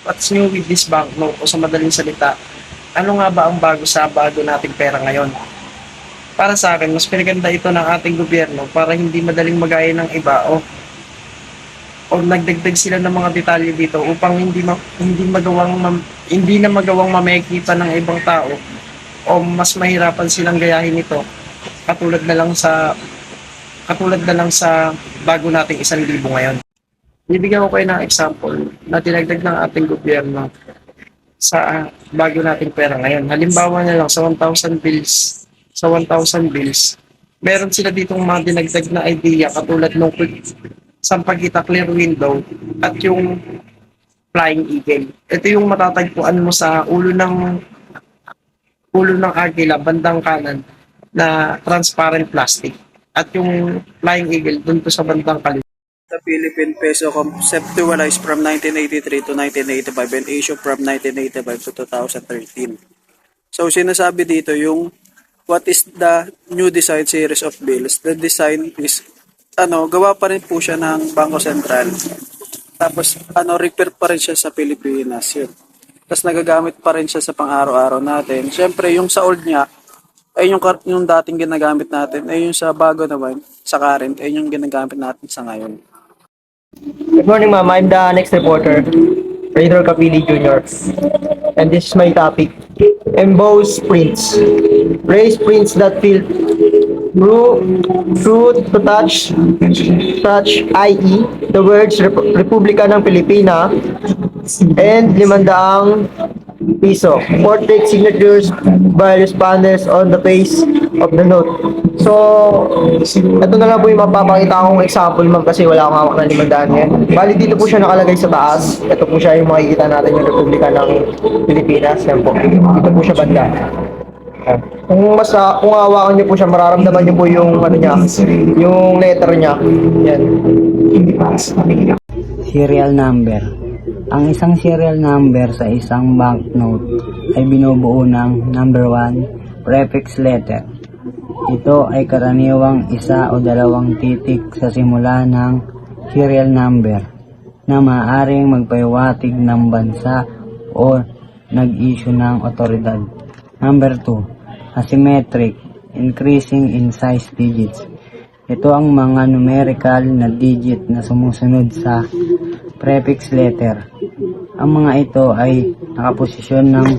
What's new with this banknote? O sa madaling salita, ano nga ba ang bago sa bago nating pera ngayon? Para sa akin, mas pinaganda ito ng ating gobyerno para hindi madaling magaya ng iba o nagdagdag sila ng mga detalye dito upang hindi na magawang mamekita ng ibang tao o mas mahirapan silang gayahin ito katulad na lang sa bago nating 1,000 ngayon. Bibigyan ko kayo ng example na dinagdag ng ating gobyerno sa bago nating pera ngayon. Halimbawa na lang sa 1,000 bills, meron sila ditong mga dinagdag na idea katulad nung sampagita clear window at yung flying eagle. Ito yung matatagpuan mo sa ulo ng agila bandang kanan na transparent plastic. At yung flying eagle dun to sa bandang kaliwa. The Philippine peso conceptualized from 1983 to 1985 and issued from 1985 to 2013. So sinasabi dito yung what is the new design series of bills. The design is gawa pa rin po siya ng Bangko Sentral. Tapos repair pa rin siya sa Pilipinas yun. Tapos nagagamit pa rin siya sa pang-araw-araw natin. Siyempre yung sa old niya ay yung dating ginagamit natin ay yung sa bago naman sa current ay yung ginagamit natin sa ngayon. Good morning, ma'am. I'm the next reporter, Raider Capili Jr. And this is my topic. Embossed prints. Raised prints that feel true to touch, i.e. the words Republika ng Pilipina and 500 piso. Portrait signatures by respondents on the face of the note. So, ito na lang po yung mapapakita akong example, ma'am, kasi wala akong hawak na 500 ngayon. Bali, dito po siya nakalagay sa taas. Ito po siya yung makikita natin yung Republika ng Pilipinas. Yan po. Dito po siya banda. Kung hawakan niyo po siya, mararamdaman niyo po yung yung letter niya. Yan. Serial number. Ang isang serial number sa isang banknote ay binubuo ng number 1, prefix letter. Ito ay karaniwang isa o dalawang titik sa simula ng serial number na maaaring magpahiwatig ng bansa o nag-issue ng otoridad. Number 2, asymmetric, increasing in size digits. Ito ang mga numerical na digit na sumusunod sa prefix letter. Ang mga ito ay nakaposisyon ng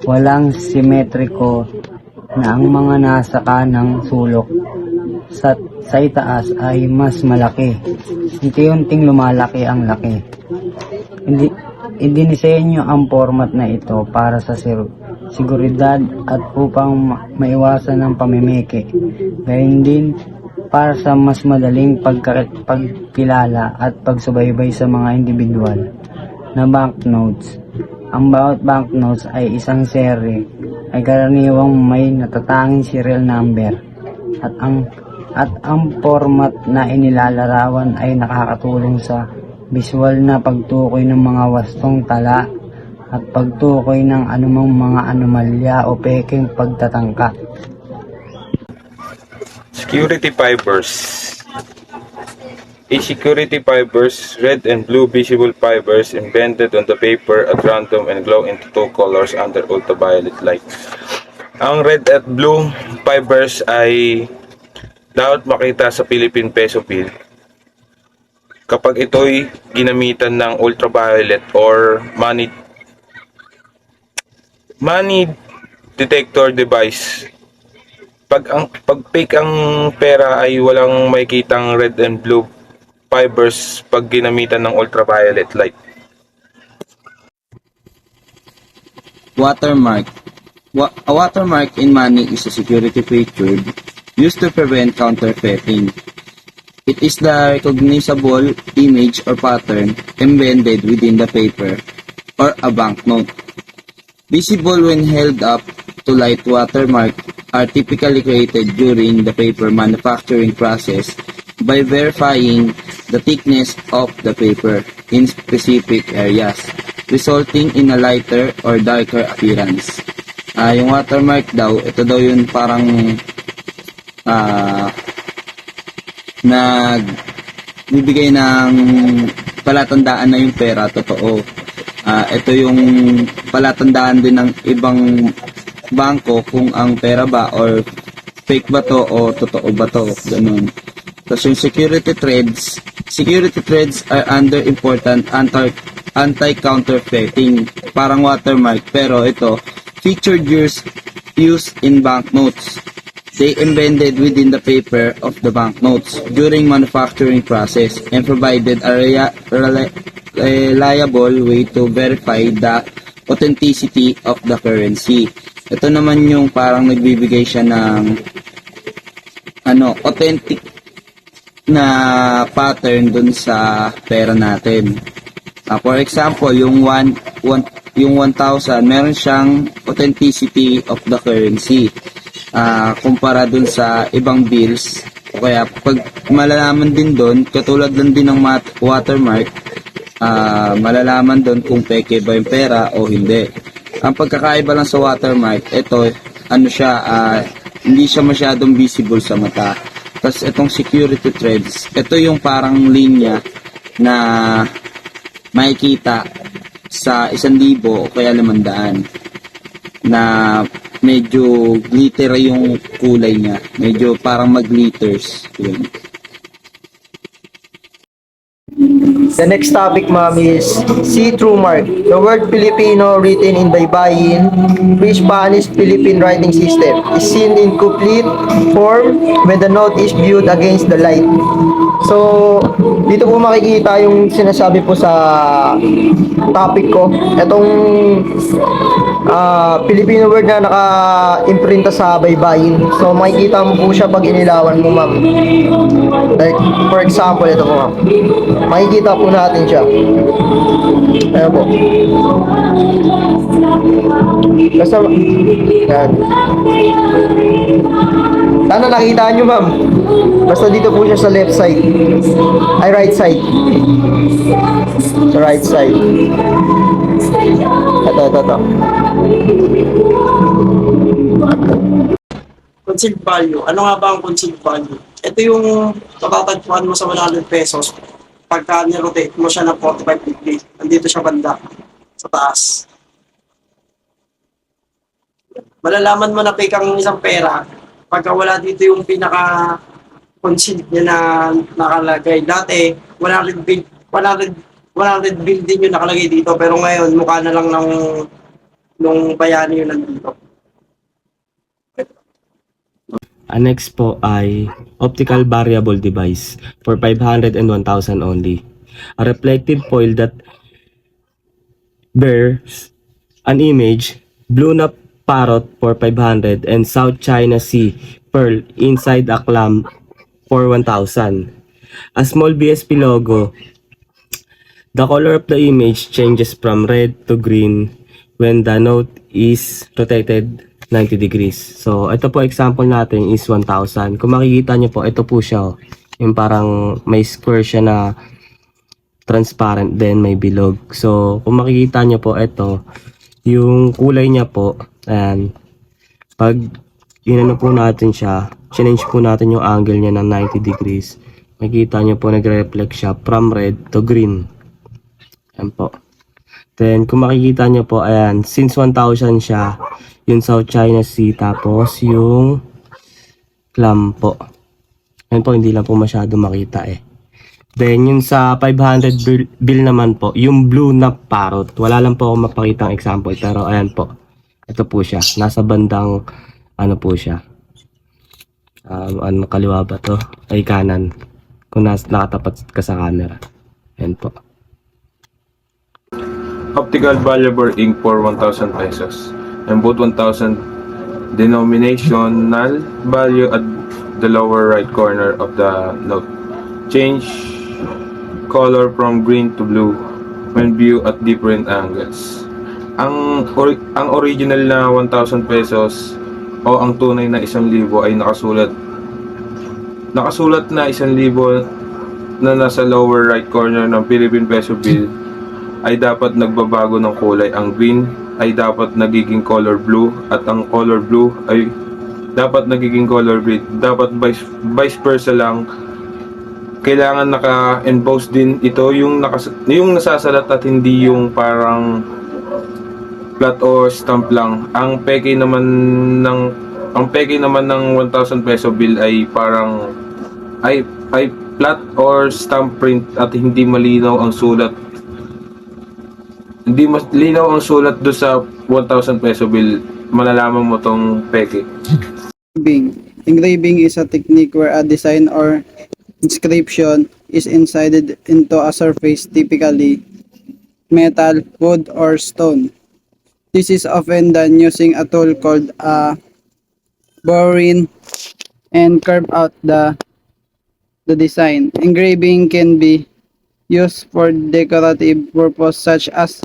walang simetriko na ang mga nasa kanang sulok sa itaas ay mas malaki. Unti-unting lumalaki ang laki. Idinisenyo ang format na ito para sa seguridad at upang maiwasan ang pamimiki. Gayun din para sa mas madaling pagkilala at pagsubaybay sa mga individual na banknotes. Ang bawat banknotes ay isang seri ay karaniwang may natatanging serial number at ang format na inilalarawan ay nakakatulong sa visual na pagtukoy ng mga wastong tala at pagtukoy ng anumang mga anomalya o peking pagtatangka. Security fibers. A security fibers, red and blue visible fibers embedded on the paper at random and glow into two colors under ultraviolet light. Ang red at blue fibers ay dapat makita sa Philippine peso bill kapag ito'y ginamitan ng ultraviolet or money detector device. Pag fake ang pera ay walang makikitang red and blue fibers pag ginamitan ng ultraviolet light. Watermark. A watermark in money is a security feature used to prevent counterfeiting. It is the recognizable image or pattern embedded within the paper or a banknote. Visible when held up to light, watermark are typically created during the paper manufacturing process by verifying the thickness of the paper in specific areas, resulting in a lighter or darker appearance. Yung watermark daw, ito daw yung parang nagbibigay ng palatandaan na yung pera totoo. Ito yung palatandaan din ng ibang bangko kung ang pera ba or fake ba to o totoo ba to, ganun. Tapos yung security threads are under important anti-counterfeiting, parang watermark, pero ito featured used in banknotes. They embedded within the paper of the banknotes during manufacturing process and provided a reliable way to verify the authenticity of the currency. Ito naman yung parang nagbibigay siya ng authentic na pattern dun sa pera natin. For example, yung 1,000, meron siyang authenticity of the currency. Kumpara dun sa ibang bills. O kaya, pag malalaman din dun, katulad lang din ng watermark, malalaman dun kung peke ba yung pera o hindi. Ang pagkakaiba lang sa watermark, ito, hindi siya masyadong visible sa mata. Tapos itong security threads, ito yung parang linya na makikita sa 1,000 o kaya 500 na medyo glitter yung kulay niya. Medyo parang mag-glitters. Yun. The next topic, ma'am, is see-through mark. The word Filipino written in baybayin, pre-Spanish Philippine writing system, is seen in complete form when the note is viewed against the light. So, dito po makikita yung sinasabi po sa topic ko. Itong Filipino word na naka-imprinta sa baybayin. So, makikita mo po siya pag inilawan mo, ma'am. Like, for example, ito po, ma'am. Makikita po natin siya. Ayan po. Basta, yan. Sana nakita nyo, ma'am. Basta dito po siya sa left side. Ay, right side. Sa right side. Ito. Concealed value. Ano nga ba ang concealed value? Ito yung matatagpuan mo sa 100 pesos pagka nirotate mo siya ng 45 degree. Nandito siya banda sa taas. Malalaman mo na fake ang isang pera pagka wala dito yung pinaka concealed niya na nakalagay. Dati, 100 bill din yung nakalagay dito, pero ngayon mukha na lang nung bayani yung nandito. Next po ay optical variable device for 500 and 1,000 only. A reflective foil that bears an image, blue na parrot for 500 and South China Sea pearl inside a clam for 1,000. A small BSP logo. The color of the image changes from red to green when the note is rotated 90 degrees. So, ito po example natin is 1,000. Kung makikita nyo po, ito po siya. Yung parang may square siya na transparent, then may bilog. So, kung makikita nyo po, ito, yung kulay niya po, ayan, pag inano po natin siya, change po natin yung angle niya ng 90 degrees, makikita nyo po, nagre-reflect siya from red to green. Ayan po. Then, kung makikita nyo po, ayan, since 1,000 siya, yung South China Sea, tapos yung clam po. Ayan po, hindi lang po masyado makita eh. Then, yung sa 500 bill naman po, yung blue na parrot. Wala lang po ako mapakita ang example, pero ayan po. Ito po siya. Nasa bandang, ano po siya. Kaliwa ba to? Ay, kanan. Kung nakatapat ka sa camera. Ayan po. Optical valuable ink for 1,000 pesos. And both 1,000 denominational value at the lower right corner of the note. Change color from green to blue when viewed at different angles. Ang original na 1,000 pesos o ang tunay na 1,000 ay nakasulat na 1,000 na nasa lower right corner ng Philippine Peso bill ay dapat nagbabago ng kulay. Ang green ay dapat nagiging color blue at ang color blue ay dapat nagiging color red. Dapat vice versa lang kailangan naka-emboss din ito, yung nasasalat at hindi yung parang flat or stamp lang. Ang peke naman ng 1,000 peso bill ay parang ay flat or stamp print at hindi malinaw ang sulat. Hindi mas linaw ang sulat do sa 1,000 peso bill. Malalaman mo tong peke. Engraving. Engraving is a technique where a design or inscription is inserted into a surface, typically metal, wood, or stone. This is often done using a tool called a boring and carve out the design. Engraving can be used for decorative purpose such as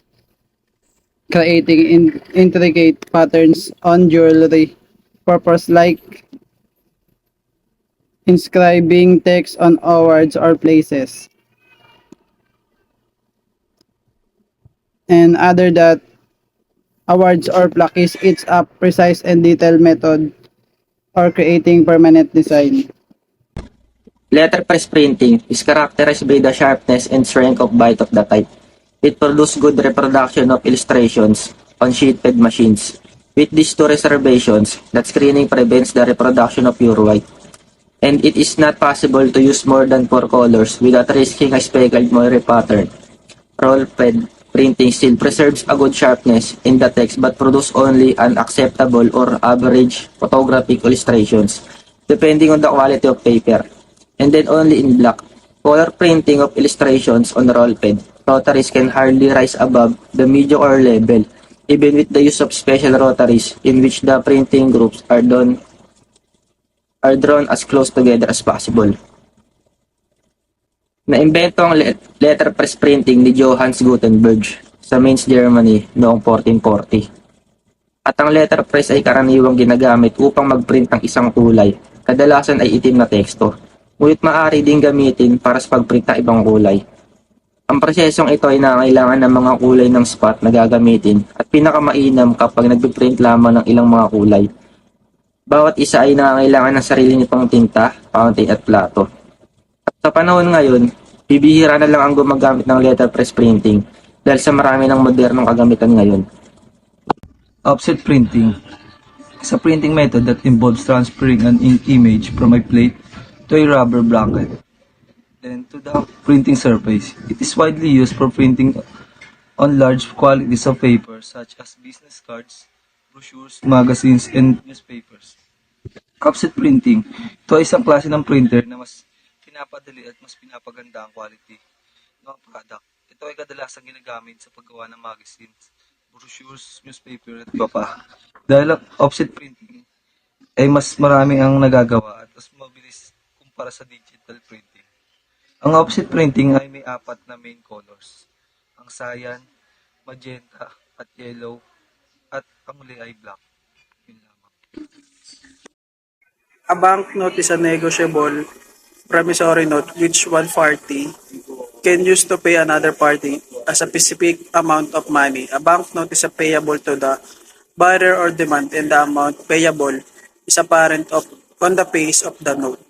creating intricate patterns on jewelry purpose like inscribing text on awards or places. And other that awards or plaques, it's a precise and detailed method or creating permanent design. Letterpress printing is characterized by the sharpness and strength of bite of the type. It produces good reproduction of illustrations on sheet-fed machines. With these two reservations, that screening prevents the reproduction of pure white. And it is not possible to use more than 4 colors without risking a speckled moire pattern. Roll-fed printing still preserves a good sharpness in the text but produce only an acceptable or average photographic illustrations, depending on the quality of paper. And then only in black. Color printing of illustrations on roll-fed rotaries can hardly rise above the mediocre level, even with the use of special rotaries in which the printing groups are drawn as close together as possible. Naimbento ang letterpress printing ni Johannes Gutenberg sa Mainz, Germany noong 1440. At ang letterpress ay karaniwang ginagamit upang mag-print ng isang kulay, kadalasan ay itim na teksto, ngunit maaari ding gamitin para sa pag-print ng ibang kulay. Ang prosesong ito ay nangangailangan ng mga kulay ng spot na gagamitin at pinakamainam kapag nagpiprint lamang ng ilang mga kulay. Bawat isa ay nangangailangan ng sarili nitong tinta, fountain at plato. At sa panahon ngayon, bibihira na lang ang gumagamit ng letterpress printing dahil sa marami ng modernong kagamitan ngayon. Offset printing is a printing method that involves transferring an ink image from a plate to a rubber blanket and to the printing surface. It is widely used for printing on large quantities of paper such as business cards, brochures, magazines, and newspapers. Offset printing. Ito ay isang klase ng printer na mas pinapadali at mas pinapaganda ang quality ng product. Ito ay kadalasang ginagamit sa paggawa ng magazines, brochures, newspaper, at iba pa. Dahil ang offset printing ay mas marami ang nagagawa at mas mabilis kumpara sa digital printing. Ang offset printing ay may 4 na main colors. Ang cyan, magenta, at yellow, at ang huli ay black. Yun lamang. A banknote is a negotiable promissory note which one party can use to pay another party a specific amount of money. A banknote is a payable to the buyer or demand, and the amount payable is apparent on the face of the note.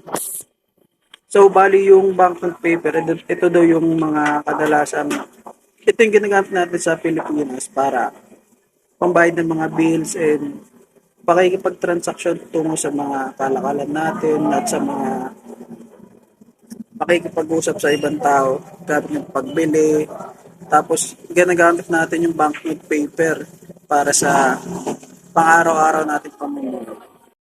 So, bali yung banknote paper, ito daw yung mga kadalasan, ito yung ginagamit natin sa Pilipinas para pambayad ng mga bills and pakikipag-transaction tungo sa mga kalakalan natin at sa mga pakikipag-usap sa ibang tao gamit ng pagbili. Tapos, ginagamit natin yung banknote paper para sa pang-araw-araw natin